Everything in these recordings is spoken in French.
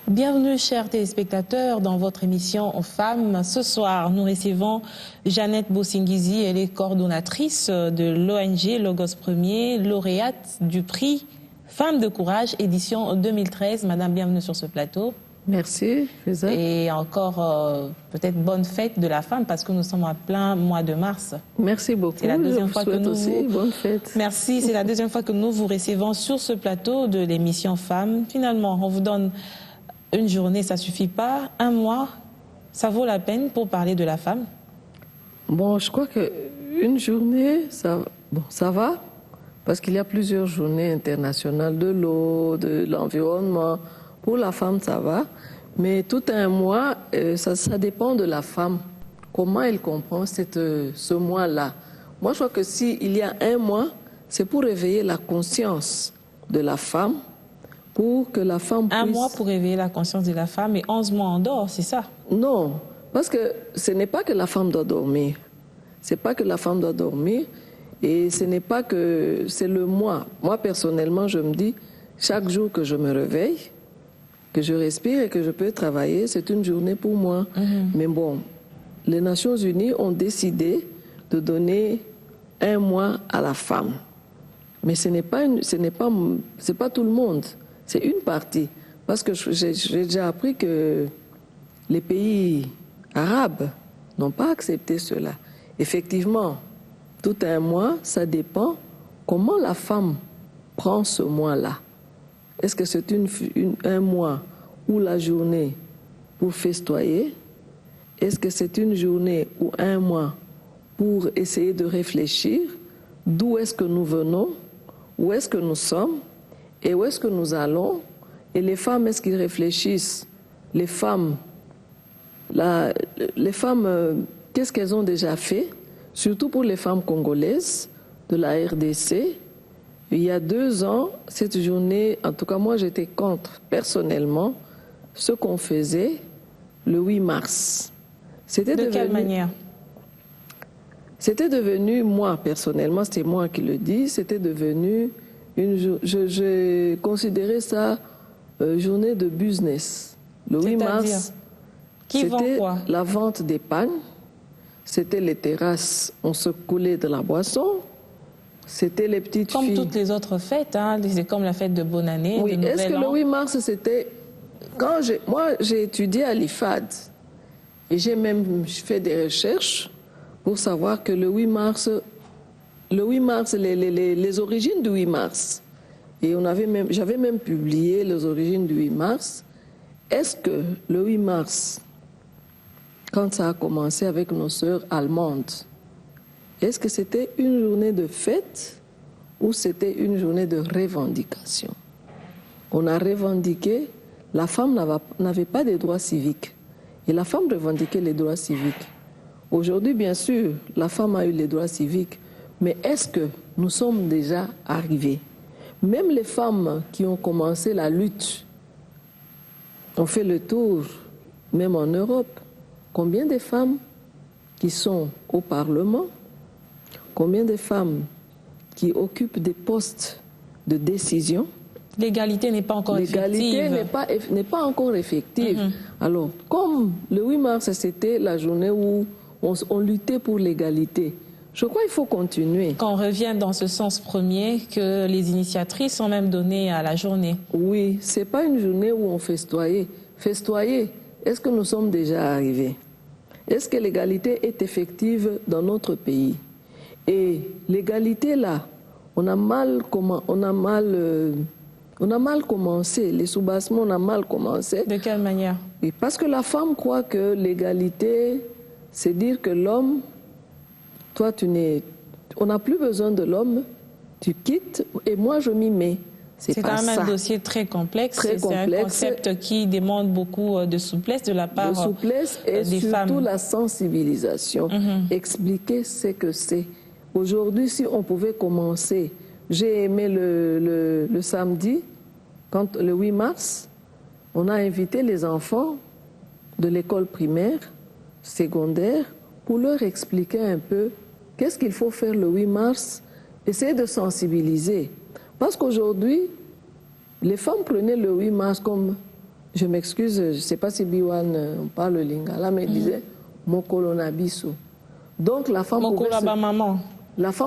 Bienvenue, chers téléspectateurs, dans votre émission Femmes. Ce soir, nous recevons Jeannette Bossingizi. Elle est coordonnatrice de l'ONG Logos Premier, lauréate du prix Femmes de Courage, édition 2013. Madame, bienvenue sur ce plateau. Merci, Faiza. Et encore, peut-être bonne fête de la femme, parce que nous sommes en plein mois de mars. Merci beaucoup. C'est la deuxième fois que nous aussi bonne fête. Merci, c'est la deuxième fois que nous vous recevons sur ce plateau de l'émission Femmes. Finalement, on vous donne une journée, ça suffit pas. Un mois, ça vaut la peine pour parler de la femme? Bon, je crois qu'une journée, ça va, parce qu'il y a plusieurs journées internationales de l'eau, de l'environnement. Pour la femme, ça va. Mais tout un mois, ça dépend de la femme. Comment elle comprend ce mois-là. Moi, je crois que s'il y a un mois, c'est pour réveiller la conscience de la femme, pour que la femme puisse... Un mois pour réveiller la conscience de la femme et 11 mois en dehors, c'est ça? Non, parce que ce n'est pas que la femme doit dormir. C'est pas que la femme doit dormir et ce n'est pas que c'est le mois. Moi, personnellement, je me dis, chaque jour que je me réveille, que je respire et que je peux travailler, c'est une journée pour moi. Mais bon, les Nations Unies ont décidé de donner un mois à la femme. Mais c'est pas tout le monde. C'est une partie. Parce que j'ai déjà appris que les pays arabes n'ont pas accepté cela. Effectivement, tout un mois, ça dépend comment la femme prend ce mois-là. Est-ce que c'est un mois ou la journée pour festoyer? Est-ce que c'est une journée ou un mois pour essayer de réfléchir d'où est-ce que nous venons, où est-ce que nous sommes et où est-ce que nous allons? Et les femmes, est-ce qu'ils réfléchissent? Les femmes, qu'est-ce qu'elles ont déjà fait? Surtout pour les femmes congolaises de la RDC. Il y a 2 ans, cette journée, en tout cas moi j'étais contre personnellement ce qu'on faisait le 8 mars. De quelle manière? C'était devenu, moi personnellement, c'était moi qui le dis, c'était devenu je considérais ça journée de business. Le 8 mars, c'était la vente des pagnes, c'était les terrasses, on se coulait de la boisson. C'était les petites filles. Comme toutes les autres fêtes, hein, c'est comme la fête de Bonne Année. Oui, est-ce que le 8 mars, c'était... Moi, j'ai étudié à l'IFAD et j'ai même fait des recherches pour savoir que le 8 mars, les origines du 8 mars, et j'avais même publié les origines du 8 mars. Est-ce que le 8 mars, quand ça a commencé avec nos sœurs allemandes, est-ce que c'était une journée de fête ou c'était une journée de revendication? On a revendiqué, la femme n'avait pas de droits civiques. Et la femme revendiquait les droits civiques. Aujourd'hui, bien sûr, la femme a eu les droits civiques. Mais est-ce que nous sommes déjà arrivés? Même les femmes qui ont commencé la lutte ont fait le tour, même en Europe. Combien de femmes qui sont au Parlement? Combien de femmes qui occupent des postes de décision? L'égalité n'est pas encore effective. L'égalité n'est pas encore effective. Alors, comme le 8 mars, c'était la journée où on luttait pour l'égalité, je crois qu'il faut continuer. Qu'on revienne dans ce sens premier que les initiatrices ont même donné à la journée. Oui, ce n'est pas une journée où on festoyait. Festoyer, est-ce que nous sommes déjà arrivés? Est-ce que l'égalité est effective dans notre pays? Et l'égalité là, on a mal commencé, les soubassements, on a mal commencé. De quelle manière? Oui, parce que la femme croit que l'égalité, c'est dire que l'homme, toi on n'a plus besoin de l'homme, tu quittes et moi je m'y mets. C'est quand même un dossier très complexe. C'est un concept qui demande beaucoup de souplesse de la part des femmes. De souplesse et surtout la sensibilisation. Expliquer ce que c'est. Aujourd'hui, si on pouvait commencer, j'ai aimé le samedi, le 8 mars, on a invité les enfants de l'école primaire, secondaire, pour leur expliquer un peu qu'est-ce qu'il faut faire le 8 mars, essayer de sensibiliser. Parce qu'aujourd'hui, les femmes prenaient le 8 mars comme je m'excuse, je ne sais pas si Biwan parle lingala, mais il disait Mokolo Nabiso. Donc la femme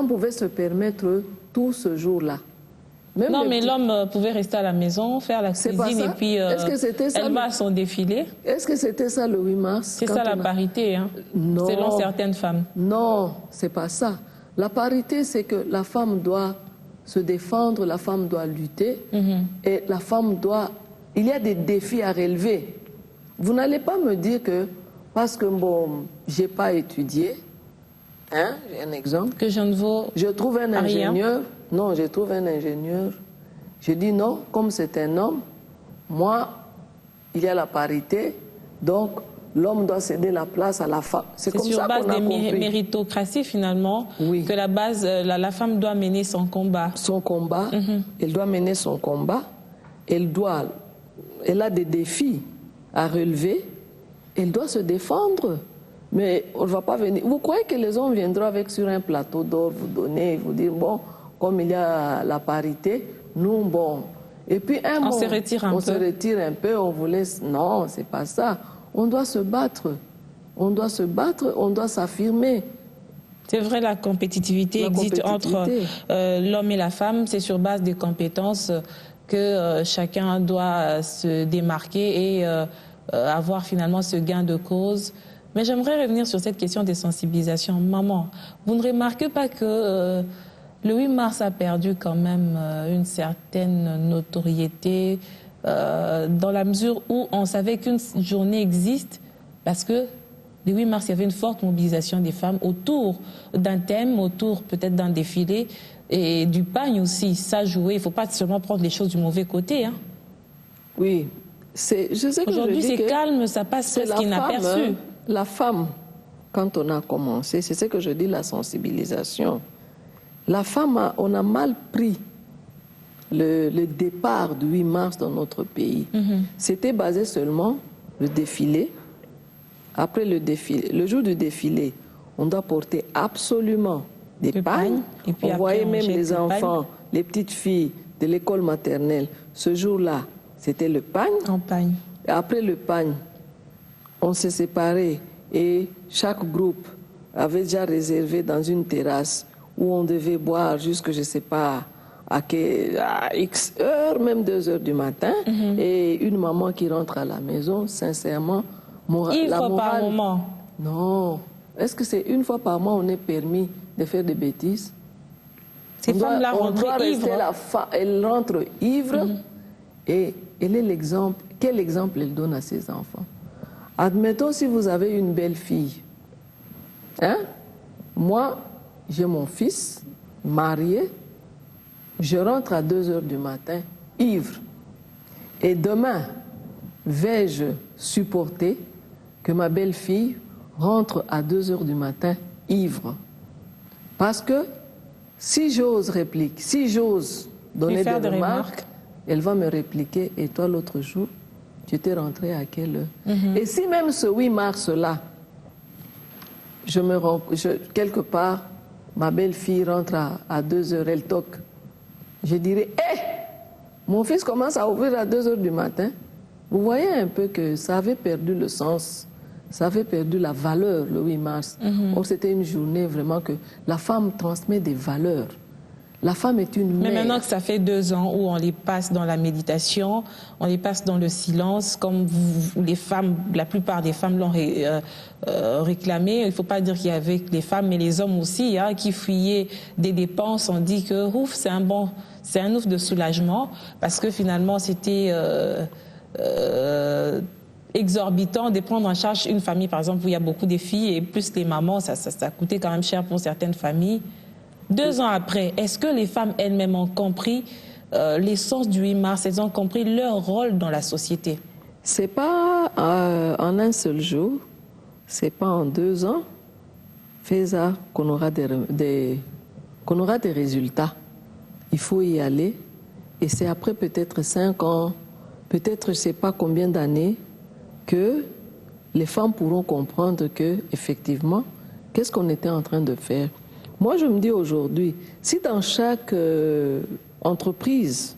pouvait se permettre tout ce jour-là. Non, mais l'homme pouvait rester à la maison, faire la cuisine et puis elle va à son défilé. Est-ce que c'était ça le 8 mars? C'est ça la parité, hein, selon certaines femmes. Non, c'est pas ça. La parité, c'est que la femme doit se défendre, la femme doit lutter et la femme doit... Il y a des défis à relever. Vous n'allez pas me dire que parce que bon, j'ai pas étudié, hein, j'ai un exemple. Que je ne vaux Je trouve un ingénieur. Non, je trouve un ingénieur. Je dis non, comme c'est un homme, moi, il y a la parité, donc l'homme doit céder la place à la femme. C'est comme ça qu'on a compris. C'est sur base des méritocraties, finalement, que la femme doit mener son combat. Son combat, elle doit mener son combat, elle a des défis à relever, elle doit se défendre. Mais on ne va pas venir. Vous croyez que les hommes viendront avec sur un plateau d'or, vous donner, vous dire, bon, comme il y a la parité, nous, bon. Et puis on se retire un peu, on vous laisse. Non, c'est pas ça. On doit se battre. On doit se battre, on doit s'affirmer. C'est vrai, la compétitivité existe entre l'homme et la femme. C'est sur base des compétences que chacun doit se démarquer et avoir finalement ce gain de cause. Mais j'aimerais revenir sur cette question des sensibilisations. Maman, vous ne remarquez pas que le 8 mars a perdu quand même une certaine notoriété dans la mesure où on savait qu'une journée existe parce que le 8 mars, il y avait une forte mobilisation des femmes autour d'un thème, autour peut-être d'un défilé et du pagne aussi. Ça jouait, il ne faut pas seulement prendre les choses du mauvais côté. Hein. Oui, aujourd'hui c'est calme, ça passe presque inaperçu. La femme, quand on a commencé, c'est ce que je dis, la sensibilisation. La femme, on a mal pris le départ du 8 mars dans notre pays. C'était basé seulement le défilé. Après le défilé, le jour du défilé, on doit porter absolument des pagnes. On voyait même les enfants, les petites filles de l'école maternelle. Ce jour-là, c'était le pagne. En pagne. Et après le pagne, on s'est séparés et chaque groupe avait déjà réservé dans une terrasse où on devait boire jusque, je ne sais pas, à X heures, même 2 heures du matin. Et une maman qui rentre à la maison, sincèrement, une fois par moment. Non. Est-ce que c'est une fois par mois on est permis de faire des bêtises? Ces femmes-là rentrent ivres. Elle rentre ivre et elle est l'exemple. Quel exemple elle donne à ses enfants? Admettons si vous avez une belle fille. Hein? Moi, j'ai mon fils marié. Je rentre à 2 heures du matin, ivre. Et demain, vais-je supporter que ma belle-fille rentre à 2 heures du matin, ivre? Parce que si j'ose répliquer, si j'ose donner des remarques, elle va me répliquer, et toi l'autre jour, tu t'es rentré à quelle heure? Et si même ce 8 mars-là, quelque part, ma belle-fille rentre à 2 heures, elle toque, je dirais, mon fils commence à ouvrir à 2 heures du matin. Vous voyez un peu que ça avait perdu le sens, ça avait perdu la valeur le 8 mars. Or, c'était une journée vraiment que la femme transmet des valeurs. La femme est une mère. Mais maintenant que ça fait 2 ans où on les passe dans la méditation, on les passe dans le silence, comme les femmes, la plupart des femmes l'ont réclamé. Il ne faut pas dire qu'il y avait les femmes, mais les hommes aussi, hein, qui fuyaient des dépenses. On dit que ouf, c'est un ouf de soulagement, parce que finalement c'était exorbitant de prendre en charge une famille, par exemple, où il y a beaucoup de filles et plus les mamans, ça coûtait quand même cher pour certaines familles. 2 ans après, est-ce que les femmes elles-mêmes ont compris l'essence du 8 mars, elles ont compris leur rôle dans la société? C'est pas en un seul jour, c'est pas en 2 ans, fais ça qu'on aura des résultats. Il faut y aller et c'est après peut-être 5 ans, peut-être je ne sais pas combien d'années que les femmes pourront comprendre que effectivement, qu'est-ce qu'on était en train de faire. Moi, je me dis aujourd'hui, si dans chaque entreprise,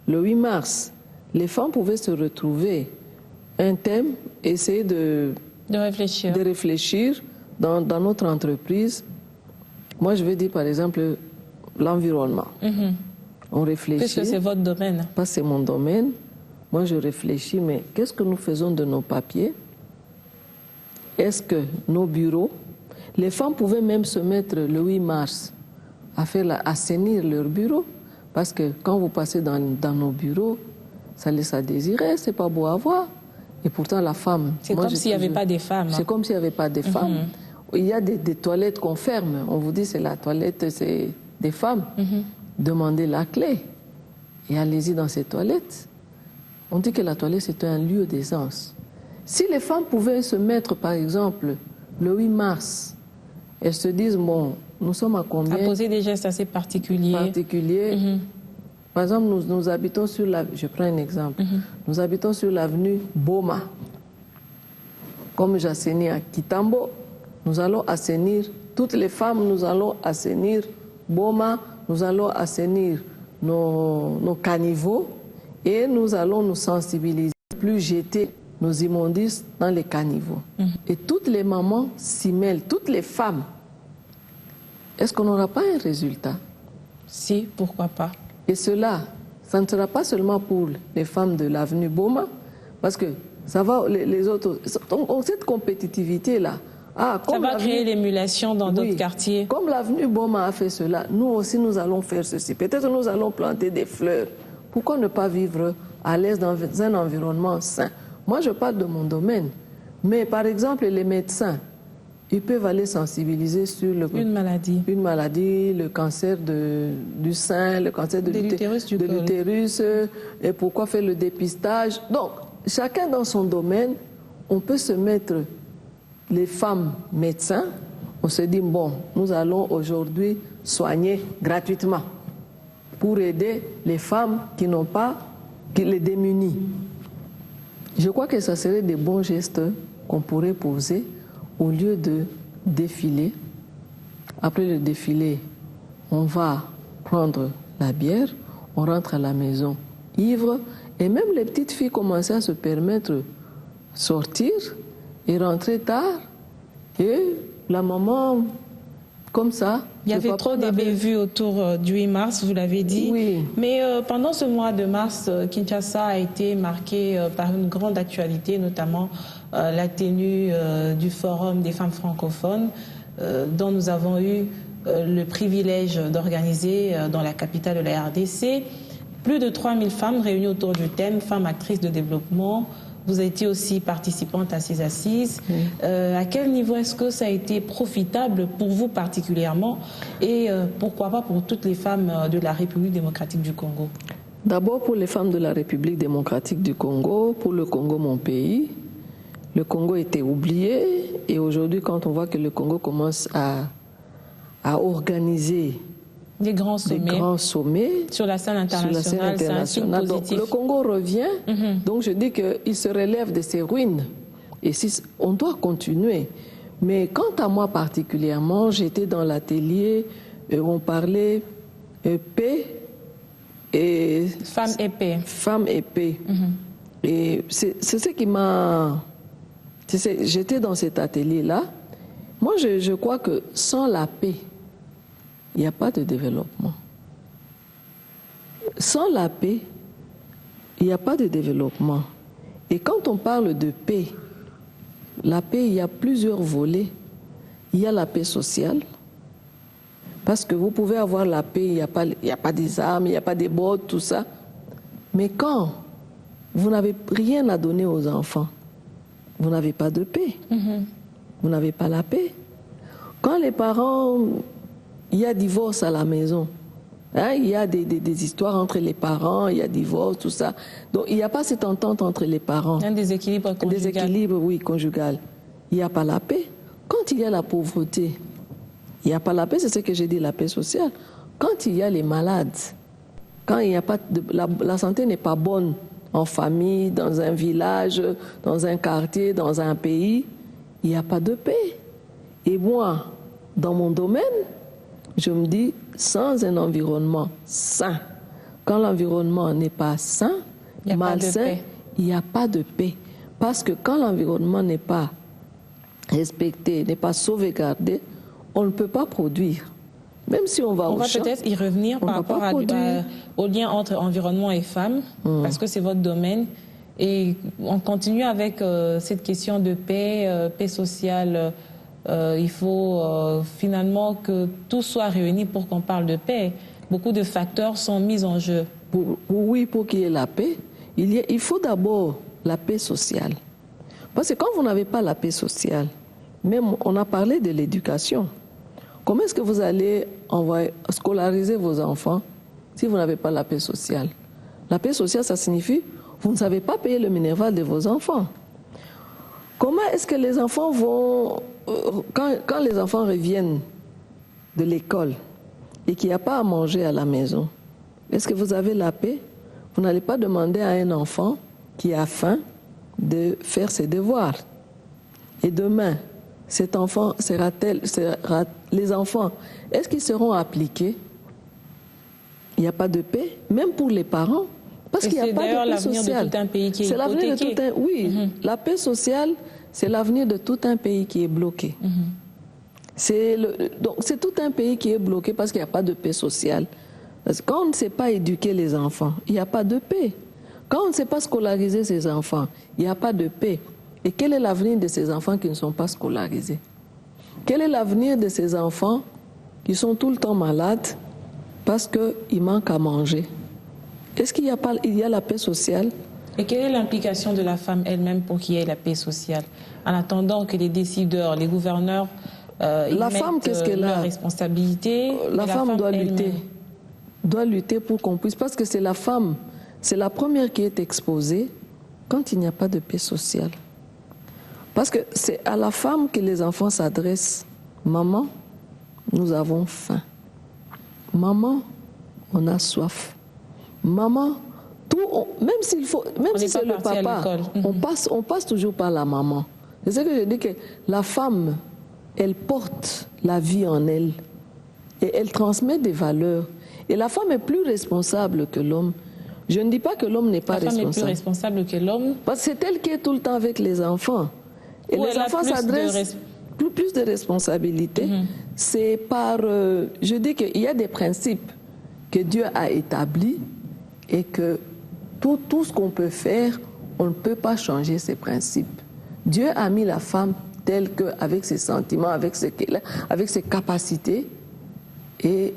le 8 mars, les femmes pouvaient se retrouver un thème, essayer de réfléchir dans notre entreprise. Moi, je vais dire par exemple l'environnement. On réfléchit. Puisque c'est votre domaine. Parce que c'est mon domaine. Moi, je réfléchis, mais qu'est-ce que nous faisons de nos papiers? Est-ce que nos bureaux, les femmes pouvaient même se mettre le 8 mars à faire assainir leurs bureaux, parce que quand vous passez dans nos bureaux, ça laisse à désirer, c'est pas beau à voir. Et pourtant, la femme... C'est comme s'il n'y avait pas des femmes. C'est comme s'il n'y avait pas des femmes. Il y a des toilettes qu'on ferme. On vous dit c'est la toilette, c'est des femmes. Demandez la clé et allez-y dans ces toilettes. On dit que la toilette, c'est un lieu d'aisance. Si les femmes pouvaient se mettre, par exemple, le 8 mars, elles se disent, bon, nous sommes à combien? À poser des gestes assez particuliers. Par exemple, nous habitons sur la... Je prends un exemple. Nous habitons sur l'avenue Boma. Comme j'assainis à Kitambo, nous allons assainir, toutes les femmes, nous allons assainir Boma, nous allons assainir nos caniveaux et nous allons nous sensibiliser, plus jeter nos immondices dans les caniveaux. Et toutes les mamans s'y mêlent, toutes les femmes. Est-ce qu'on n'aura pas un résultat? Si, pourquoi pas. Et cela, ça ne sera pas seulement pour les femmes de l'avenue Boma, parce que ça va, les autres... Cette compétitivité-là, ça va créer l'émulation dans d'autres quartiers. Comme l'avenue Boma a fait cela, nous aussi nous allons faire ceci. Peut-être nous allons planter des fleurs. Pourquoi ne pas vivre à l'aise dans un environnement sain? Moi, je parle de mon domaine. Mais par exemple, les médecins, ils peuvent aller sensibiliser sur une maladie, le cancer du sein, le cancer de l'utérus, et pourquoi faire le dépistage. Donc, chacun dans son domaine, on peut se mettre, les femmes médecins, on se dit, bon, nous allons aujourd'hui soigner gratuitement pour aider les femmes qui n'ont pas, qui les démunis. Je crois que ça serait des bons gestes qu'on pourrait poser au lieu de défiler. Après le défilé, on va prendre la bière, on rentre à la maison ivre, et même les petites filles commençaient à se permettre de sortir et rentrer tard. Et la maman, comme ça... Il y avait trop de bévues autour du 8 mars, vous l'avez dit. Oui. Mais pendant ce mois de mars, Kinshasa a été marqué par une grande actualité, notamment la tenue du Forum des femmes francophones, dont nous avons eu le privilège d'organiser dans la capitale de la RDC. Plus de 3000 femmes réunies autour du thème « Femmes actrices de développement ». Vous étiez aussi participante à ces assises. À quel niveau est-ce que ça a été profitable pour vous particulièrement et pourquoi pas pour toutes les femmes de la République démocratique du Congo? D'abord pour les femmes de la République démocratique du Congo, pour le Congo, mon pays. Le Congo était oublié et aujourd'hui quand on voit que le Congo commence à organiser des grands sommets sur la scène internationale, c'est un signe positif. Donc, le Congo revient, donc je dis qu'il se relève de ses ruines. Et on doit continuer. Mais quant à moi particulièrement, j'étais dans l'atelier où on parlait paix et... Femme et paix. Femme et paix. Et c'est ce qui m'a... J'étais dans cet atelier-là. Moi, je crois que sans la paix, il n'y a pas de développement. Sans la paix, il n'y a pas de développement. Et quand on parle de paix, la paix, il y a plusieurs volets. Il y a la paix sociale, parce que vous pouvez avoir la paix, il n'y a pas des armes, il n'y a pas des bottes, tout ça. Mais quand vous n'avez rien à donner aux enfants, vous n'avez pas de paix. Vous n'avez pas la paix. Quand les parents... Il y a divorce à la maison. Il y a des histoires entre les parents, il y a divorce, tout ça. Donc, il n'y a pas cette entente entre les parents. Un déséquilibre conjugal. Un déséquilibre, oui, conjugal. Il n'y a pas la paix. Quand il y a la pauvreté, il n'y a pas la paix, c'est ce que j'ai dit, la paix sociale. Quand il y a les malades, quand il n'y a pas la santé n'est pas bonne en famille, dans un village, dans un quartier, dans un pays, il n'y a pas de paix. Et moi, dans mon domaine, je me dis, sans un environnement sain, quand l'environnement n'est pas sain, malsain, il n'y a pas de paix. Parce que quand l'environnement n'est pas respecté, n'est pas sauvegardé, on ne peut pas produire. Même si on va au champ, peut-être y revenir par rapport au lien entre environnement et femmes, parce que c'est votre domaine. Et on continue avec cette question de paix, paix sociale. Il faut finalement que tout soit réuni pour qu'on parle de paix. Beaucoup de facteurs sont mis en jeu. Pour qu'il y ait la paix, il faut d'abord la paix sociale. Parce que quand vous n'avez pas la paix sociale, même on a parlé de l'éducation. Comment est-ce que vous allez scolariser vos enfants si vous n'avez pas la paix sociale? La paix sociale, ça signifie vous ne savez pas payer le minerval de vos enfants. Comment est-ce que les enfants vont... Quand les enfants reviennent de l'école et qu'il n'y a pas à manger à la maison, est-ce que vous avez la paix? Vous n'allez pas demander à un enfant qui a faim de faire ses devoirs. Et demain, cet enfant les enfants, est-ce qu'ils seront appliqués? Il n'y a pas de paix, même pour les parents, parce qu'il n'y a pas de paix sociale. C'est l'avenir de tout un pays qui est bloqué. Oui, la paix sociale, c'est l'avenir de tout un pays qui est bloqué. Donc c'est tout un pays qui est bloqué parce qu'il n'y a pas de paix sociale. Parce que quand on ne sait pas éduquer les enfants, il n'y a pas de paix. Quand on ne sait pas scolariser ses enfants, il n'y a pas de paix. Et quel est l'avenir de ces enfants qui ne sont pas scolarisés? Quel est l'avenir de ces enfants qui sont tout le temps malades parce qu'il manque à manger? Est-ce qu'il y a la paix sociale? Et quelle est l'implication de la femme elle-même pour qu'il y ait la paix sociale? En attendant que les décideurs, les gouverneurs la femme, qu'est-ce qu'elle a? Leurs responsabilités. La femme doit lutter pour qu'on puisse, parce que c'est la femme, c'est la première qui est exposée quand il n'y a pas de paix sociale. Parce que c'est à la femme que les enfants s'adressent. Maman, nous avons faim. Maman, on a soif. Maman, même si c'est le papa, on passe toujours par la maman. C'est ce que je dis, que la femme, elle porte la vie en elle et elle transmet des valeurs. Et la femme est plus responsable que l'homme. Je ne dis pas que l'homme n'est pas responsable. La femme est plus responsable que l'homme. Parce que c'est elle qui est tout le temps avec les enfants. Et les enfants s'adressent plus de responsabilités. C'est par... je dis qu'il y a des principes que Dieu a établis et que tout ce qu'on peut faire, on ne peut pas changer ces principes. Dieu a mis la femme telle qu'avec ses sentiments, avec ses capacités. Et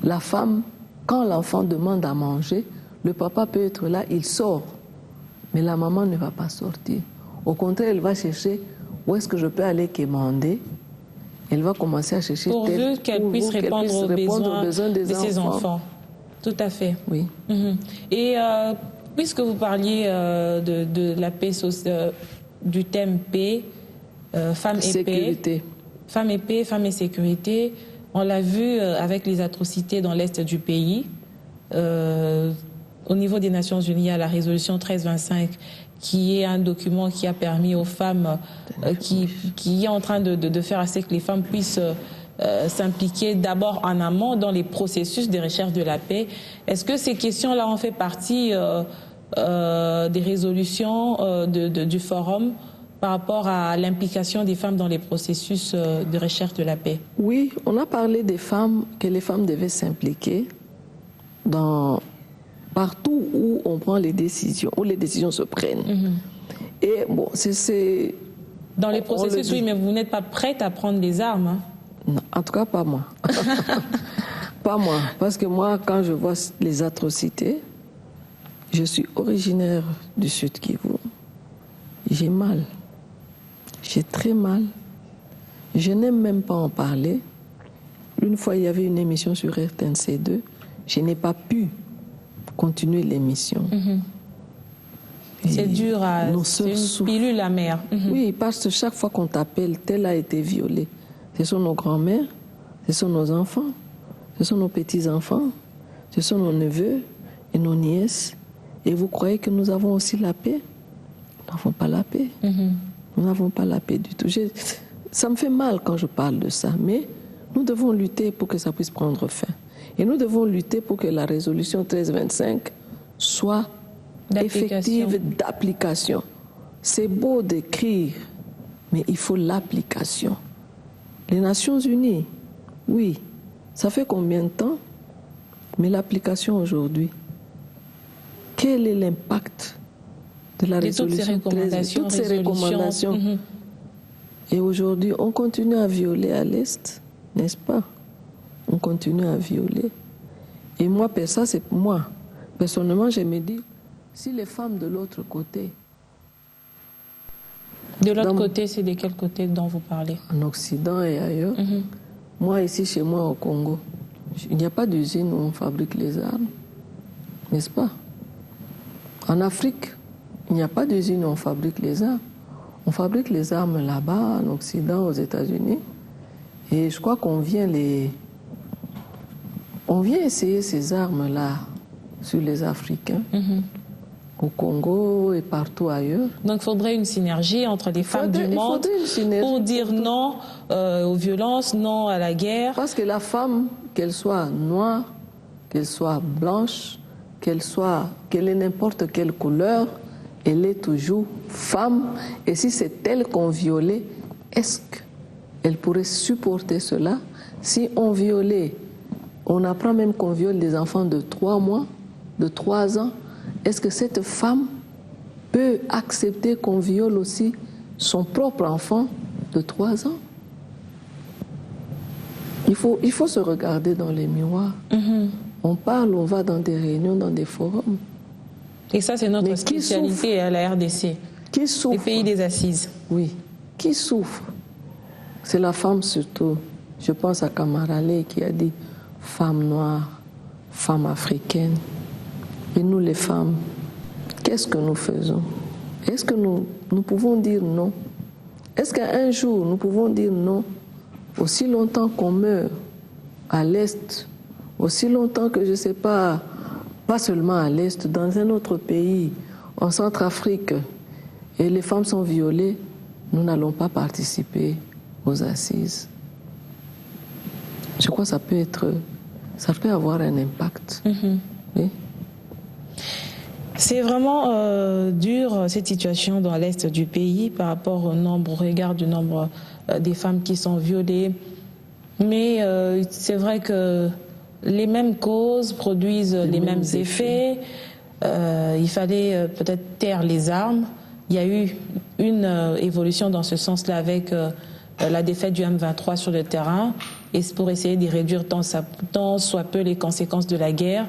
la femme, quand l'enfant demande à manger, le papa peut être là, il sort. Mais la maman ne va pas sortir. Au contraire, elle va chercher où est-ce que je peux aller quémander. Elle va commencer à chercher pourvu qu'elle puisse répondre aux besoins de ses enfants. Tout à fait. Oui. Et puisque vous parliez de la paix, du thème paix, femmes et paix, femmes et paix, femmes et sécurité, on l'a vu avec les atrocités dans l'est du pays. Au niveau des Nations Unies, il y a la résolution 1325 qui est un document qui a permis aux femmes, qui est en train de faire assez que les femmes puissent s'impliquer d'abord en amont dans les processus de recherche de la paix. Est-ce que ces questions-là ont fait partie des résolutions du forum par rapport à l'implication des femmes dans les processus de recherche de la paix? Oui, on a parlé des femmes, que les femmes devaient s'impliquer partout où on prend les décisions, où les décisions se prennent. Et bon, c'est... Dans les processus, oui, mais vous n'êtes pas prête à prendre les armes, hein? Non, en tout cas, pas moi. Pas moi. Parce que moi, quand je vois les atrocités, je suis originaire du Sud Kivu. J'ai mal. J'ai très mal. Je n'aime même pas en parler. Une fois, il y avait une émission sur RTNC2. Je n'ai pas pu continuer l'émission. C'est dur, c'est une pilule amère. Oui, parce que chaque fois qu'on t'appelle, tel a été violé. Ce sont nos grands-mères, ce sont nos enfants, ce sont nos petits-enfants, ce sont nos neveux et nos nièces. Et vous croyez que nous avons aussi la paix? Nous n'avons pas la paix. Nous n'avons pas la paix du tout. Ça me fait mal quand je parle de ça, mais nous devons lutter pour que ça puisse prendre fin. Et nous devons lutter pour que la résolution 1325 soit effective d'application. c'est beau d'écrire, mais il faut l'application. Les Nations Unies, oui, ça fait combien de temps? Mais l'application aujourd'hui, quel est l'impact de la résolution 13, toutes ces recommandations. Et aujourd'hui, on continue à violer à l'Est, n'est-ce pas? On continue à violer. Et moi, ça c'est moi. Personnellement, je me dis, si les femmes de l'autre côté... De l'autre côté, c'est de quel côté dont vous parlez? En Occident et ailleurs. Moi, ici, chez moi, au Congo, il n'y a pas d'usine où on fabrique les armes, n'est-ce pas? En Afrique, il n'y a pas d'usine où on fabrique les armes. On fabrique les armes là-bas, en Occident, aux États-Unis. Et je crois qu'on vient essayer ces armes-là sur les Africains, au Congo et partout ailleurs. Donc il faudrait une synergie entre les femmes du monde pour dire non aux violences, non à la guerre. Parce que la femme, qu'elle soit noire, qu'elle soit blanche, qu'elle ait n'importe quelle couleur, elle est toujours femme. Et si c'est elle qu'on violait, est-ce qu'elle pourrait supporter cela? Si on violait, on apprend même qu'on viole des enfants de 3 mois, de 3 ans, est-ce que cette femme peut accepter qu'on viole aussi son propre enfant de 3 ans? Il faut se regarder dans les miroirs. On parle, on va dans des réunions, dans des forums. Et ça, c'est notre spécialité à la RDC. Qui souffre? Les pays des assises. Oui. Qui souffre? C'est la femme surtout. Je pense à Kamarale qui a dit femme noire, femme africaine. Et nous, les femmes, qu'est-ce que nous faisons? Est-ce que nous pouvons dire non? Est-ce qu'un jour, nous pouvons dire non? Aussi longtemps qu'on meurt à l'Est, aussi longtemps que, je ne sais pas seulement à l'Est, dans un autre pays, en Centrafrique, et les femmes sont violées, nous n'allons pas participer aux assises. Je crois que ça peut avoir un impact. Oui. C'est vraiment dur cette situation dans l'Est du pays par rapport au regard du nombre des femmes qui sont violées. Mais c'est vrai que les mêmes causes produisent les mêmes effets. Il fallait peut-être taire les armes. Il y a eu une évolution dans ce sens-là avec la défaite du M23 sur le terrain, et c'est pour essayer de réduire tant soit peu les conséquences de la guerre.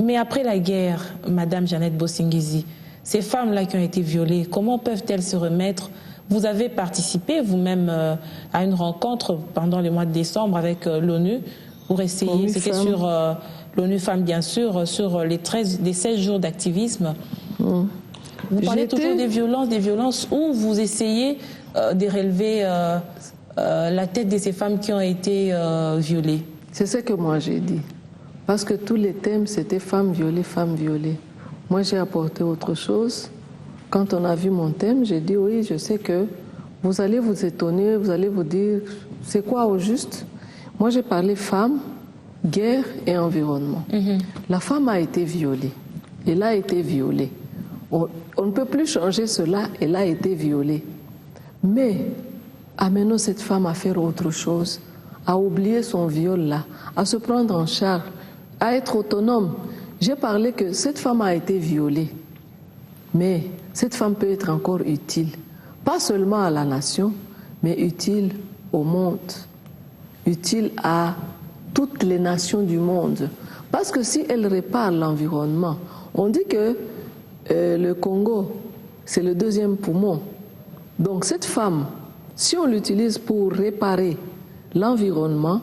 Mais après la guerre, Madame Jeannette Bosingisi, ces femmes-là qui ont été violées, comment peuvent-elles se remettre? Vous avez participé vous-même à une rencontre pendant le mois de décembre avec l'ONU pour essayer, c'était sur l'ONU Femmes bien sûr, sur les 16 jours d'activisme. Vous parlez toujours des violences où vous essayez de relever la tête de ces femmes qui ont été violées. C'est ce que moi j'ai dit. Parce que tous les thèmes, c'était femmes violées, femmes violées. Moi, j'ai apporté autre chose. Quand on a vu mon thème, j'ai dit oui, je sais que vous allez vous étonner, vous allez vous dire, c'est quoi au juste? Moi, j'ai parlé femmes, guerre et environnement. La femme a été violée. Elle a été violée. On ne peut plus changer cela, elle a été violée. Mais amenons cette femme à faire autre chose, à oublier son viol-là, à se prendre en charge, à être autonome. J'ai parlé que cette femme a été violée, mais cette femme peut être encore utile, pas seulement à la nation, mais utile au monde, utile à toutes les nations du monde. Parce que si elle répare l'environnement, on dit que le Congo, c'est le 2e poumon. Donc cette femme, si on l'utilise pour réparer l'environnement,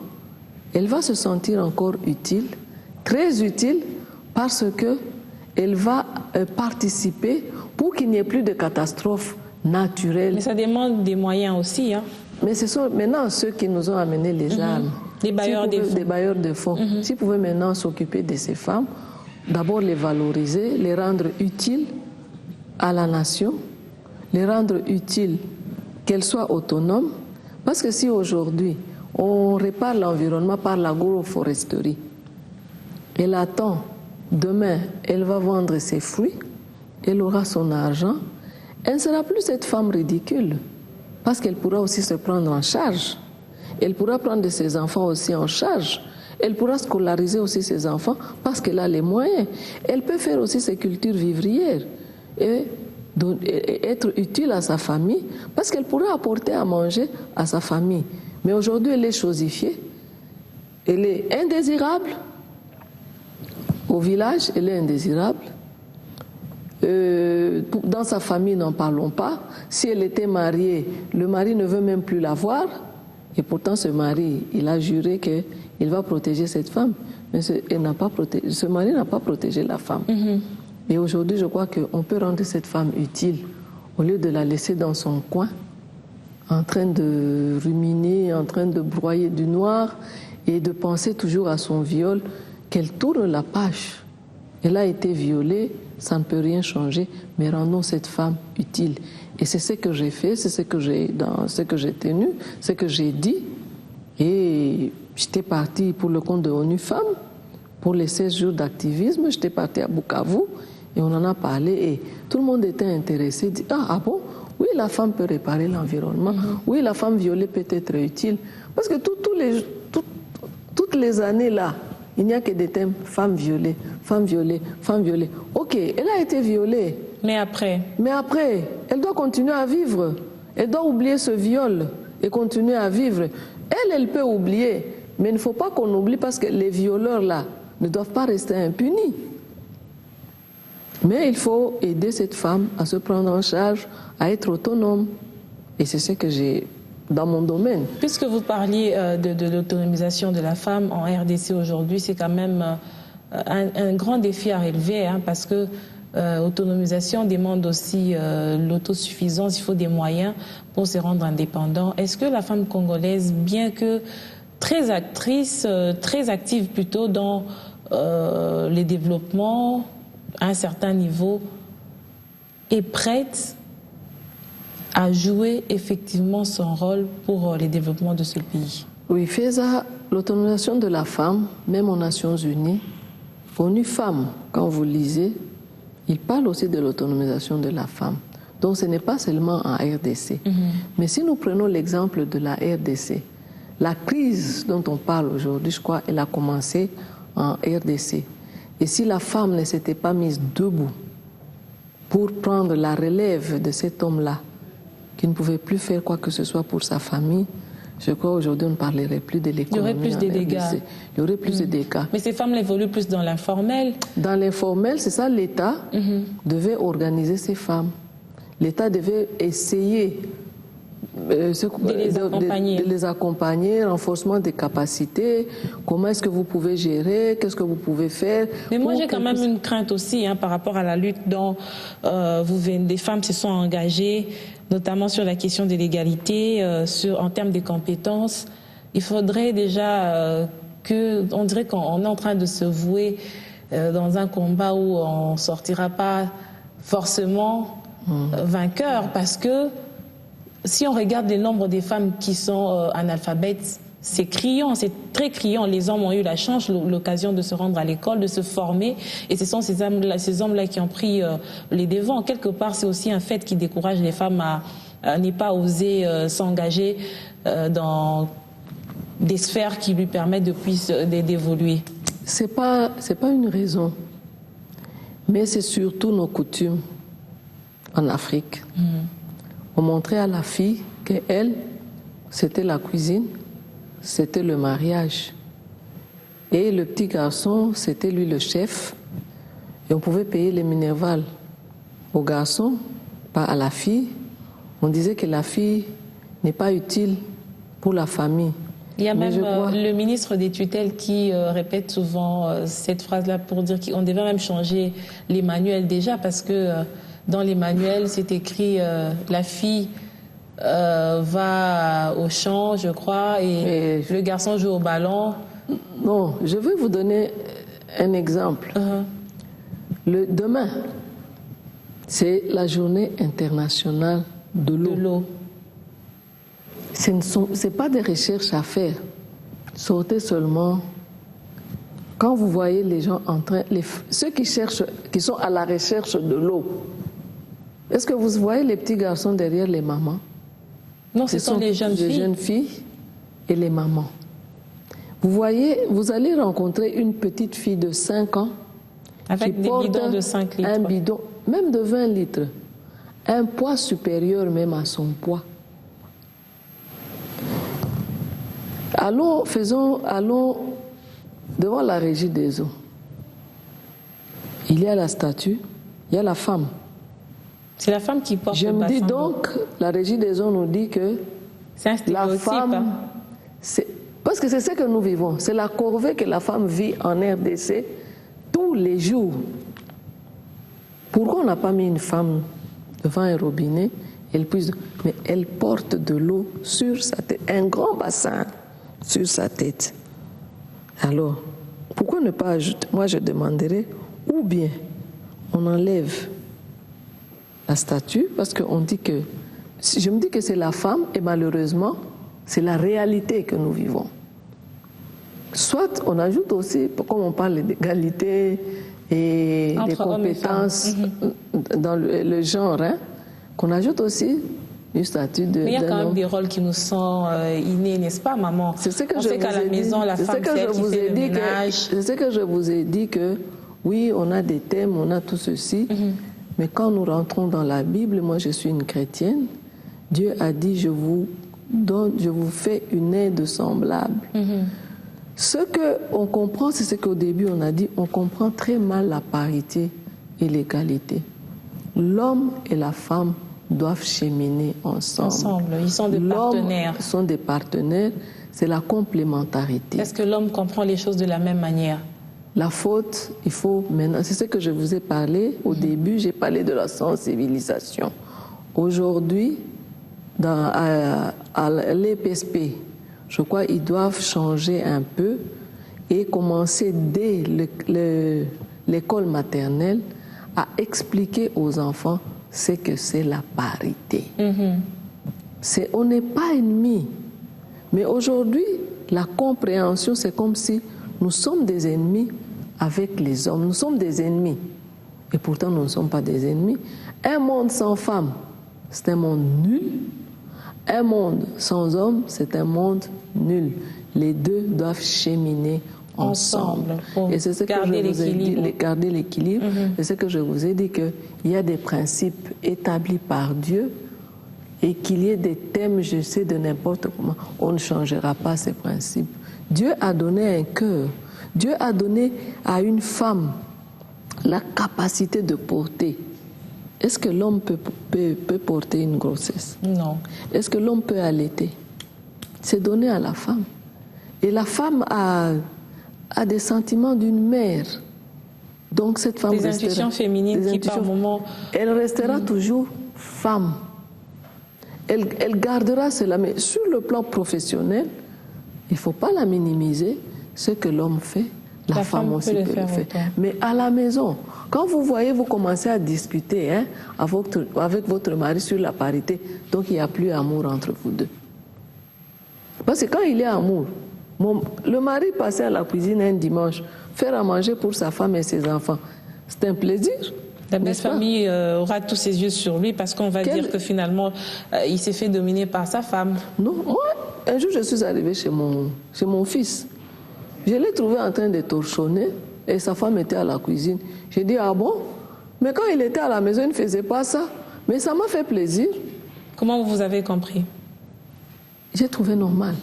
elle va se sentir encore utile, très utile, parce qu'elle va participer pour qu'il n'y ait plus de catastrophes naturelles. Mais ça demande des moyens aussi. Mais ce sont maintenant ceux qui nous ont amené les armes. Des bailleurs de fonds. S'ils pouvaient maintenant s'occuper de ces femmes, d'abord les valoriser, les rendre utiles à la nation, les rendre utiles, qu'elles soient autonomes. Parce que si aujourd'hui, on répare l'environnement par l'agroforesterie, elle attend, demain, elle va vendre ses fruits, elle aura son argent, elle ne sera plus cette femme ridicule, parce qu'elle pourra aussi se prendre en charge. Elle pourra prendre ses enfants aussi en charge. Elle pourra scolariser aussi ses enfants parce qu'elle a les moyens. Elle peut faire aussi ses cultures vivrières et être utile à sa famille parce qu'elle pourra apporter à manger à sa famille. Mais aujourd'hui, elle est chosifiée. Elle est indésirable. Au village, elle est indésirable. Dans sa famille, n'en parlons pas. Si elle était mariée, le mari ne veut même plus la voir. Et pourtant, ce mari, il a juré qu'il va protéger cette femme. Mais ce mari n'a pas protégé la femme. Et aujourd'hui, je crois qu'on peut rendre cette femme utile au lieu de la laisser dans son coin, en train de ruminer, en train de broyer du noir et de penser toujours à son viol, qu'elle tourne la page. Elle a été violée, ça ne peut rien changer, mais rendons cette femme utile. Et c'est ce que j'ai fait, c'est ce que j'ai tenu, ce que j'ai dit. Et j'étais partie pour le compte de ONU Femmes, pour les 16 jours d'activisme. J'étais partie à Bukavu et on en a parlé. Et tout le monde était intéressé, dit ah bon, oui, la femme peut réparer l'environnement. Oui, la femme violée peut être utile. Parce que toutes les années là, il n'y a que des thèmes femmes violées, femmes violées, femmes violées. Ok, elle a été violée. Mais après, elle doit continuer à vivre. Elle doit oublier ce viol et continuer à vivre. Elle peut oublier, mais il ne faut pas qu'on oublie parce que les violeurs là ne doivent pas rester impunis. Mais il faut aider cette femme à se prendre en charge, à être autonome. Et c'est ce que j'ai dans mon domaine. Puisque vous parliez de l'autonomisation de la femme en RDC aujourd'hui, c'est quand même un grand défi à relever, hein, parce que l'autonomisation demande aussi l'autosuffisance, il faut des moyens pour se rendre indépendant. Est-ce que la femme congolaise, bien que très actrice, très active plutôt dans les développements à un certain niveau, est prête à jouer effectivement son rôle pour les développements de ce pays? Oui, FESA, l'autonomisation de la femme, même aux Nations Unies, ONU Femmes, quand vous lisez, il parle aussi de l'autonomisation de la femme. Donc ce n'est pas seulement en RDC. Mais si nous prenons l'exemple de la RDC, la crise dont on parle aujourd'hui, je crois, elle a commencé en RDC. Et si la femme ne s'était pas mise debout pour prendre la relève de cet homme-là, qui ne pouvait plus faire quoi que ce soit pour sa famille, je crois aujourd'hui on ne parlerait plus de l'économie. Il y aurait plus de dégâts. Il y aurait plus de dégâts. Mais ces femmes évoluent plus dans l'informel. Dans l'informel, c'est ça, l'État devait organiser ces femmes. L'État devait essayer de les accompagner, renforcement des capacités, comment est-ce que vous pouvez gérer, qu'est-ce que vous pouvez faire. Mais moi j'ai quand même une crainte aussi par rapport à la lutte dont des femmes se sont engagées, notamment sur la question de l'égalité, en termes de compétences. Il faudrait déjà on dirait qu'on est en train de se vouer dans un combat où on ne sortira pas forcément vainqueur, parce que si on regarde le nombre de femmes qui sont analphabètes, c'est criant, c'est très criant. Les hommes ont eu la chance, l'occasion de se rendre à l'école, de se former, et ce sont ces hommes-là qui ont pris les devants. Quelque part, c'est aussi un fait qui décourage les femmes à ne pas oser s'engager dans des sphères qui lui permettent d'évoluer. C'est pas une raison, mais c'est surtout nos coutumes en Afrique. On montrait à la fille qu'elle, c'était la cuisine, c'était le mariage. Et le petit garçon, c'était lui le chef. Et on pouvait payer les minervales au garçon, pas à la fille. On disait que la fille n'est pas utile pour la famille. Il y a même le ministre des tutelles qui répète souvent cette phrase-là pour dire qu'on devait même changer les manuels déjà, parce que dans les manuels, c'est écrit la fille va au champ, je crois, et le garçon joue au ballon. Non, je vais vous donner un exemple. Demain, c'est la journée internationale de l'eau. Ce n'est pas des recherches à faire. Sortez seulement. Quand vous voyez les gens ceux qui sont à la recherche de l'eau, Est-ce que vous voyez les petits garçons derrière les mamans? Non, ce sont les jeunes filles. Les jeunes filles et les mamans. Vous voyez, vous allez rencontrer une petite fille de 5 ans avec qui des porte bidons de 5 litres. Un bidon, même de 20 litres. Un poids supérieur même à son poids. Allons devant la régie des eaux. Il y a la statue, il y a la femme. C'est la femme qui porte Je le me bassin dis d'eau. donc, la régie des eaux nous dit que c'est un la stéréotype. femme, parce que c'est ce que nous vivons, c'est la corvée que la femme vit en RDC tous les jours. Pourquoi on n'a pas mis une femme devant un robinet, mais elle porte de l'eau sur sa tête, un grand bassin sur sa tête. Alors, pourquoi ne pas ajouter? Moi, je demanderais, ou bien on enlève la statue, parce qu'on dit que, je me dis que c'est la femme, et malheureusement, c'est la réalité que nous vivons. Soit on ajoute aussi, comme on parle d'égalité et des compétences dans le genre, hein, qu'on ajoute aussi une statue de. Mais il y a quand même des rôles qui nous sont innés, n'est-ce pas, maman? C'est ce que on sait qu'à la maison, la femme, c'est elle qui fait le ménage. C'est ce que je vous ai dit que, oui, on a des thèmes, on a tout ceci, mais quand nous rentrons dans la Bible, moi je suis une chrétienne, Dieu a dit, je vous fais une aide semblable. Ce qu'on comprend, c'est ce qu'au début on a dit, on comprend très mal la parité et l'égalité. L'homme et la femme doivent cheminer ensemble. Ils sont des partenaires. Ils sont des partenaires, c'est la complémentarité. Est-ce que l'homme comprend les choses de la même manière? La faute, il faut maintenant, c'est ce que je vous ai parlé au début, j'ai parlé de la sensibilisation. Aujourd'hui, à l'EPSP, je crois qu'ils doivent changer un peu et commencer dès l'école maternelle à expliquer aux enfants ce que c'est la parité. On n'est pas ennemis, mais aujourd'hui, la compréhension, c'est comme si nous sommes des ennemis avec les hommes. Nous sommes des ennemis, et pourtant nous ne sommes pas des ennemis. Un monde sans femmes, c'est un monde nul. Un monde sans hommes, c'est un monde nul. Les deux doivent cheminer ensemble. Et c'est ce que je vous ai dit, garder l'équilibre. C'est ce que je vous ai dit, qu'il y a des principes établis par Dieu et qu'il y ait des thèmes, je sais, de n'importe comment. On ne changera pas ces principes. Dieu a donné un cœur. Dieu a donné à une femme la capacité de porter. Est-ce que l'homme peut porter une grossesse? Non. Est-ce que l'homme peut allaiter? C'est donné à la femme. Et la femme a des sentiments d'une mère. Donc cette femme des intuitions féminines qui par moment... Elle restera toujours femme. Elle gardera cela. Mais sur le plan professionnel, il ne faut pas la minimiser. Ce que l'homme fait, la femme aussi peut le faire. Mais à la maison, quand vous voyez, vous commencez à discuter avec votre mari sur la parité, donc il n'y a plus amour entre vous deux. Parce que quand il y a amour, le mari passait à la cuisine un dimanche, faire à manger pour sa femme et ses enfants, c'est un plaisir. La belle famille aura tous ses yeux sur lui parce qu'on va dire que finalement, il s'est fait dominer par sa femme. Non, moi, un jour je suis arrivée chez mon fils. Je l'ai trouvé en train de torchonner et sa femme était à la cuisine. J'ai dit, ah bon? Mais quand il était à la maison, il ne faisait pas ça. Mais ça m'a fait plaisir. Comment vous avez compris? J'ai trouvé normal.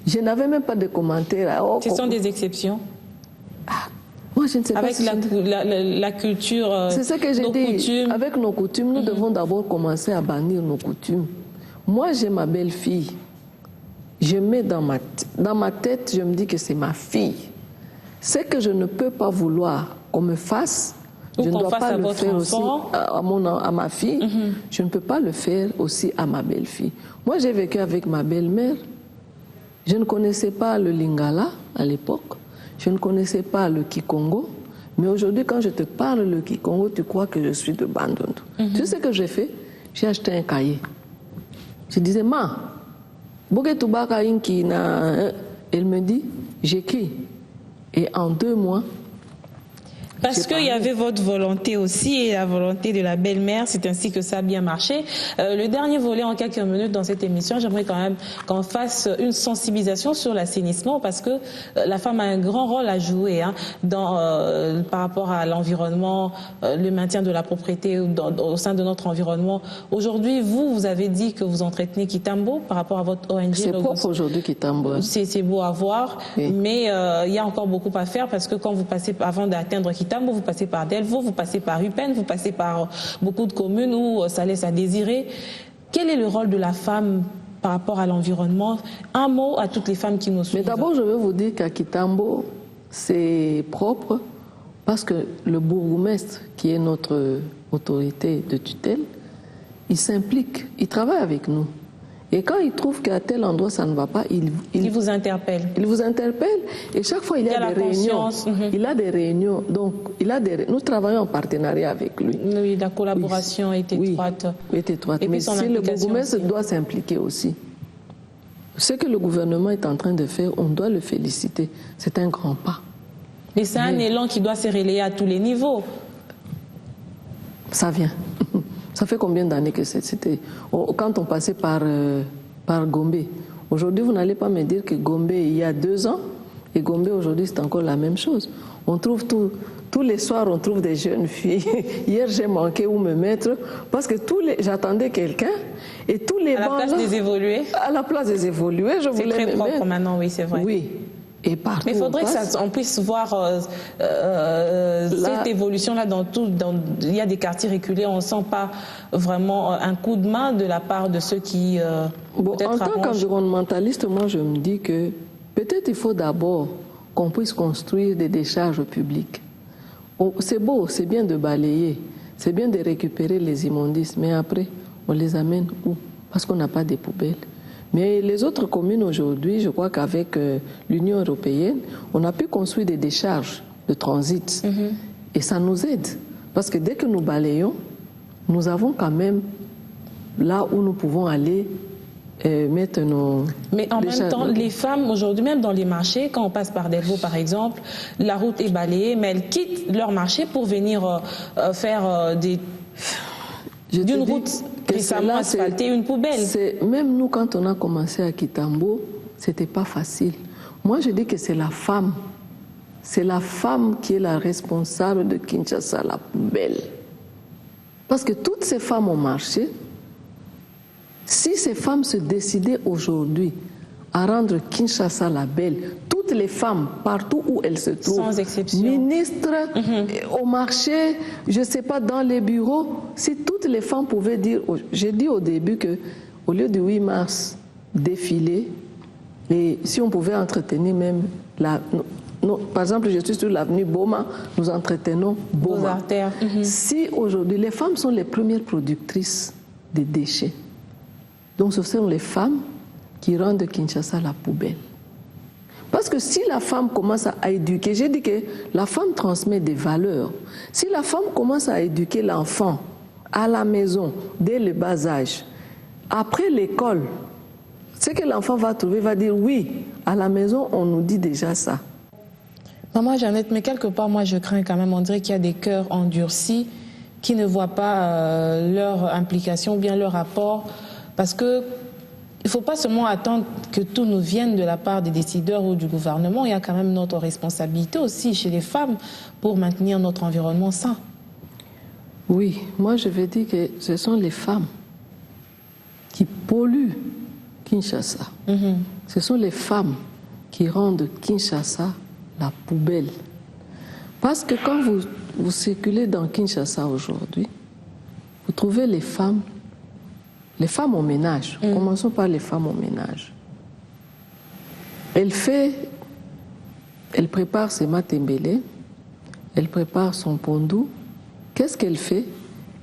Je n'avais même pas de commentaires. Ce sont des exceptions? Moi, je ne sais avec pas. Avec la culture, c'est ce que j'ai dit. Coutumes. Avec nos coutumes, nous devons d'abord commencer à bannir nos coutumes. Moi, j'ai ma belle-fille. Je mets dans ma tête, je me dis que c'est ma fille. Ce que je ne peux pas vouloir qu'on me fasse, je ne dois pas le faire aussi à ma fille. Je ne peux pas le faire aussi à ma belle-fille. Moi, j'ai vécu avec ma belle-mère. Je ne connaissais pas le lingala à l'époque. Je ne connaissais pas le kikongo. Mais aujourd'hui, quand je te parle le kikongo, tu crois que je suis de Bandundu. Tu sais ce que j'ai fait? J'ai acheté un cahier. Je disais, ma, elle me dit, j'écris. Et en 2 mois, Parce qu'il y avait votre volonté aussi et la volonté de la belle-mère, c'est ainsi que ça a bien marché. Le dernier volet en quelques minutes dans cette émission, j'aimerais quand même qu'on fasse une sensibilisation sur l'assainissement parce que la femme a un grand rôle à jouer par rapport à l'environnement, le maintien de la propriété au sein de notre environnement. Aujourd'hui, vous avez dit que vous entretenez Kitambo par rapport à votre ONG. C'est propre aujourd'hui Kitambo. C'est beau à voir, oui. Mais il y a encore beaucoup à faire parce que quand vous passez, avant d'atteindre Kitambo, vous passez par Delvaux, vous passez par Rupen, vous passez par beaucoup de communes où ça laisse à désirer. Quel est le rôle de la femme par rapport à l'environnement? Un mot à toutes les femmes qui nous suivent. Mais d'abord, je veux vous dire qu'à Kitambo, c'est propre parce que le bourgmestre, qui est notre autorité de tutelle, il s'implique, il travaille avec nous. Et quand il trouve qu'à tel endroit ça ne va pas, il vous interpelle. Il vous interpelle et chaque fois il y a des réunions. Il a des réunions. Donc nous travaillons en partenariat avec lui. Oui, la collaboration est étroite. Oui, est étroite. Mais si le bourgmestre doit s'impliquer aussi. Ce que le gouvernement est en train de faire, on doit le féliciter. C'est un grand pas. Mais c'est un élan qui doit se relayer à tous les niveaux. Ça vient. Ça fait combien d'années que c'était quand on passait par Gombe. Aujourd'hui, vous n'allez pas me dire que Gombe, il y a 2 ans, et Gombe, aujourd'hui, c'est encore la même chose. On trouve tous les soirs, on trouve des jeunes filles. Hier, j'ai manqué où me mettre, parce que j'attendais quelqu'un, et tous les bancs... À la place des évolués. À la place des évolués, je voulais me mettre. C'est très propre maintenant, oui, c'est vrai. Oui. Et partout, mais il faudrait qu'on puisse voir cette évolution-là dans tout. Il y a des quartiers reculés, on ne sent pas vraiment un coup de main de la part de ceux qui en tant qu'environnementaliste, moi je me dis que peut-être il faut d'abord qu'on puisse construire des décharges publiques. C'est beau, c'est bien de balayer, c'est bien de récupérer les immondices, mais après, on les amène où? Parce qu'on n'a pas de poubelles. Mais les autres communes aujourd'hui, je crois qu'avec l'Union européenne, on a pu construire des décharges de transit. Et ça nous aide. Parce que dès que nous balayons, nous avons quand même là où nous pouvons aller mettre nos... Mais en même temps, les femmes aujourd'hui, même dans les marchés, quand on passe par Delvaux par exemple, la route est balayée, mais elles quittent leur marché pour venir faire d'une route récemment asphaltée, une poubelle. Même nous, quand on a commencé à Kitambo, c'était pas facile. Moi, je dis que c'est la femme. C'est la femme qui est la responsable de Kinshasa, la poubelle. Parce que toutes ces femmes ont marché. Si ces femmes se décidaient aujourd'hui à rendre Kinshasa la belle, toutes les femmes, partout où elles se trouvent, sans exception, ministres, au marché, je ne sais pas, dans les bureaux, si toutes les femmes pouvaient dire, j'ai dit au début qu'au lieu du 8 mars, défiler, et si on pouvait entretenir même par exemple, je suis sur l'avenue Boma, nous entretenons Boma. Si aujourd'hui, les femmes sont les premières productrices de déchets, donc ce sont les femmes qui rendent Kinshasa la poubelle. Parce que si la femme commence à éduquer, j'ai dit que la femme transmet des valeurs. Si la femme commence à éduquer l'enfant à la maison, dès le bas âge, après l'école, ce que l'enfant va trouver va dire oui, à la maison on nous dit déjà ça. Maman Jeannette, mais quelque part moi je crains quand même, on dirait qu'il y a des cœurs endurcis qui ne voient pas leur implication ou bien leur apport, parce que il ne faut pas seulement attendre que tout nous vienne de la part des décideurs ou du gouvernement. Il y a quand même notre responsabilité aussi chez les femmes pour maintenir notre environnement sain. Oui, moi je vais dire que ce sont les femmes qui polluent Kinshasa. Ce sont les femmes qui rendent Kinshasa la poubelle. Parce que quand vous circulez dans Kinshasa aujourd'hui, vous trouvez les femmes au ménage. Commençons par les femmes au ménage. Elle prépare ses matembele, elle prépare son pondou. Qu'est-ce qu'elle fait?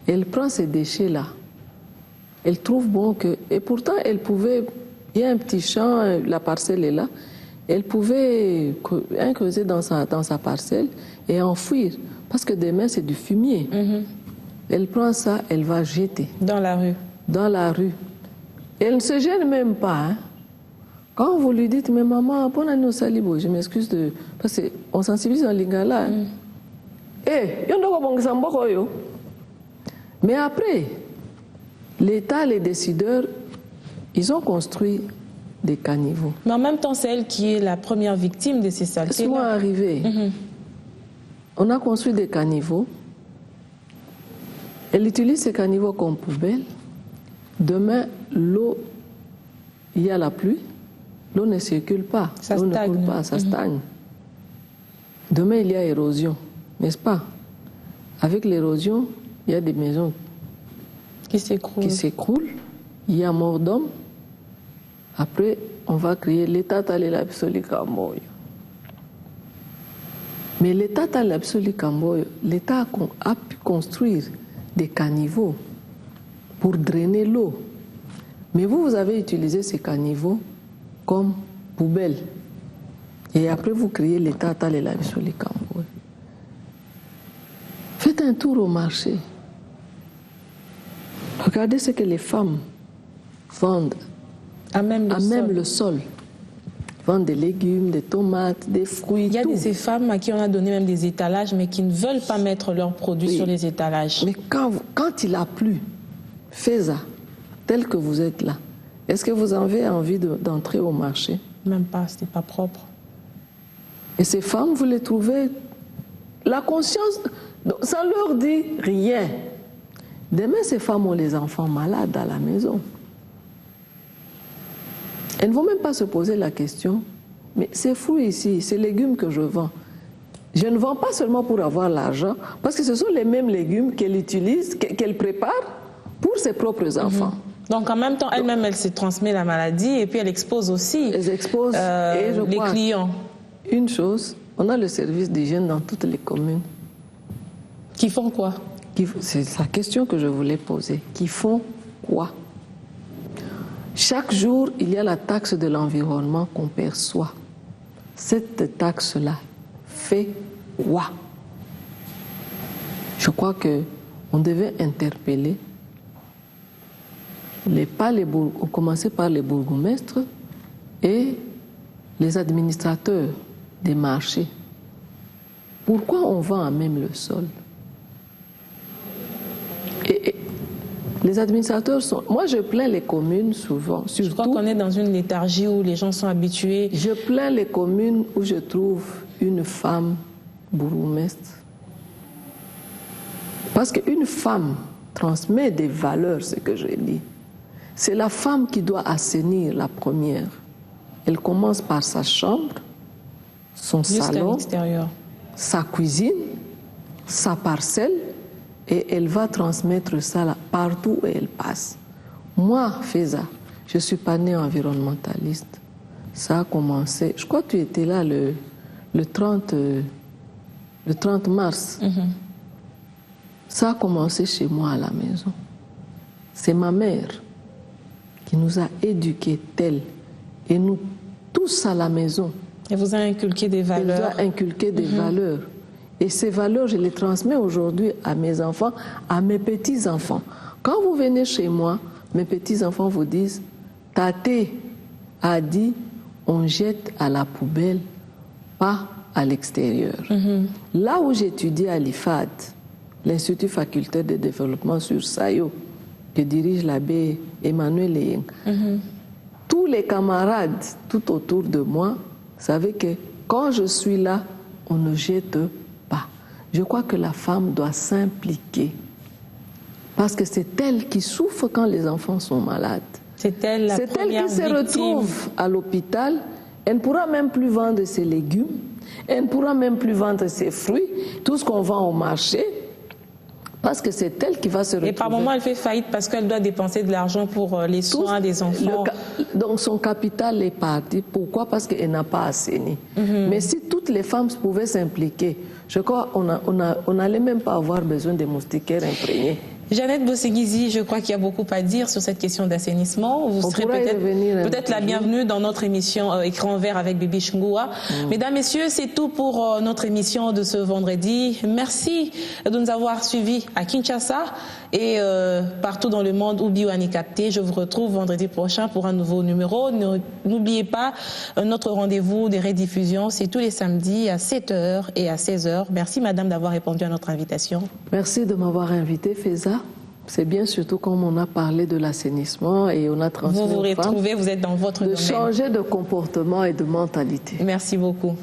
Elle prend ces déchets-là. Elle trouve bon que... Et pourtant, elle pouvait... Il y a un petit champ, la parcelle est là. Elle pouvait creuser dans sa parcelle et enfouir. Parce que demain, c'est du fumier. Elle prend ça, elle va jeter. Dans la rue. Dans la rue. Elle ne se gêne même pas. Hein. Quand vous lui dites, mais maman, bonne année au Salibo, je m'excuse de... Parce qu'on sensibilise en lingala. Mais après, l'État, les décideurs, ils ont construit des caniveaux. Mais en même temps, c'est elle qui est la première victime de ces saletés. Laisse-moi arriver. On a construit des caniveaux. Elle utilise ces caniveaux comme poubelle. Demain, l'eau, il y a la pluie, l'eau ne circule pas, l'eau ne coule pas, ça stagne. Demain, il y a érosion, n'est-ce pas? Avec l'érosion, il y a des maisons qui s'écroulent, il y a mort d'homme. Après, on va créer l'État Tali l'Absoli Camboyo. Mais l'État Tali l'Absoli Camboyo, l'État a pu construire des caniveaux pour drainer l'eau. Mais vous avez utilisé ces caniveaux comme poubelle. Et après, vous créez l'État Tali l'Absoli Camboyo. Faites un tour au marché. Regardez ce que les femmes vendent. À même le sol. Vendent des légumes, des tomates, des fruits. Il y a ces femmes à qui on a donné même des étalages, mais qui ne veulent pas mettre leurs produits sur les étalages. Mais quand il a plu, fais-ça, tel que vous êtes là. Est-ce que vous avez envie d'entrer au marché? Même pas, ce n'est pas propre. Et ces femmes, vous les trouvez, la conscience, ça leur dit rien. Demain, ces femmes ont les enfants malades à la maison. Elles ne vont même pas se poser la question, mais ces fruits ici, ces légumes que je vends, je ne vends pas seulement pour avoir l'argent, parce que ce sont les mêmes légumes qu'elle utilise, qu'elle prépare pour ses propres enfants. Donc en même temps, elle-même, elle se transmet la maladie et puis elle expose aussi les clients. Une chose, on a le service d'hygiène dans toutes les communes. Qui font quoi? C'est la question que je voulais poser. Qui font quoi? Chaque jour, il y a la taxe de l'environnement qu'on perçoit. Cette taxe-là fait quoi? Je crois qu'on devait interpeller, on commençait par les bourgmestres et les administrateurs des marchés. Pourquoi on vend à même le sol? Et les administrateurs sont... Moi, je plains les communes souvent. Surtout, je crois qu'on est dans une léthargie où les gens sont habitués. Je plains les communes où je trouve une femme bourgmestre. Parce qu'une femme transmet des valeurs, ce que je dis. C'est la femme qui doit assainir la première. Elle commence par sa chambre, son salon, sa cuisine, sa parcelle, et elle va transmettre ça là, partout où elle passe. Moi, Feza, je ne suis pas née environnementaliste. Ça a commencé, je crois que tu étais là le 30 mars. Ça a commencé chez moi à la maison. C'est ma mère qui nous a éduqués tels. Et nous, tous à la maison. Elle vous a inculqué des valeurs. Elle nous a inculqué des valeurs. Et ces valeurs, je les transmets aujourd'hui à mes enfants, à mes petits-enfants. Quand vous venez chez moi, mes petits-enfants vous disent, Tate a dit, on jette à la poubelle, pas à l'extérieur. Là où j'étudie à l'IFAD, l'Institut facultaire de développement sur Sayo, que dirige l'abbé Emmanuel Eyeng, tous les camarades tout autour de moi savaient que quand je suis là, on ne jette pas. Je crois que la femme doit s'impliquer. Parce que c'est elle qui souffre quand les enfants sont malades. C'est elle la première qui se retrouve à l'hôpital. Elle ne pourra même plus vendre ses légumes. Elle ne pourra même plus vendre ses fruits. Tout ce qu'on vend au marché. Parce que c'est elle qui va se retrouver. Et par moment, elle fait faillite parce qu'elle doit dépenser de l'argent pour les soins des enfants. Donc son capital est parti. Pourquoi? Parce qu'elle n'a pas assaini. Mais si toutes les femmes pouvaient s'impliquer, je crois qu'on n'allait même pas avoir besoin de moustiquaires imprégnés. Jeannette Bosengizi, je crois qu'il y a beaucoup à dire sur cette question d'assainissement. Vous serez peut-être la bienvenue dans notre émission Écran vert avec Bibi Chungoua. Mesdames, Messieurs, c'est tout pour notre émission de ce vendredi. Merci de nous avoir suivis à Kinshasa et partout dans le monde où Bioane est capté. Je vous retrouve vendredi prochain pour un nouveau numéro. N'oubliez pas notre rendez-vous des rediffusions, c'est tous les samedis à 7h et à 16h. Merci madame d'avoir répondu à notre invitation. Merci de m'avoir invité, Feza. C'est bien, surtout comme on a parlé de l'assainissement et on a transmis vous vous retrouvez, vous êtes dans votre domaine. De changer de comportement et de mentalité. Merci beaucoup.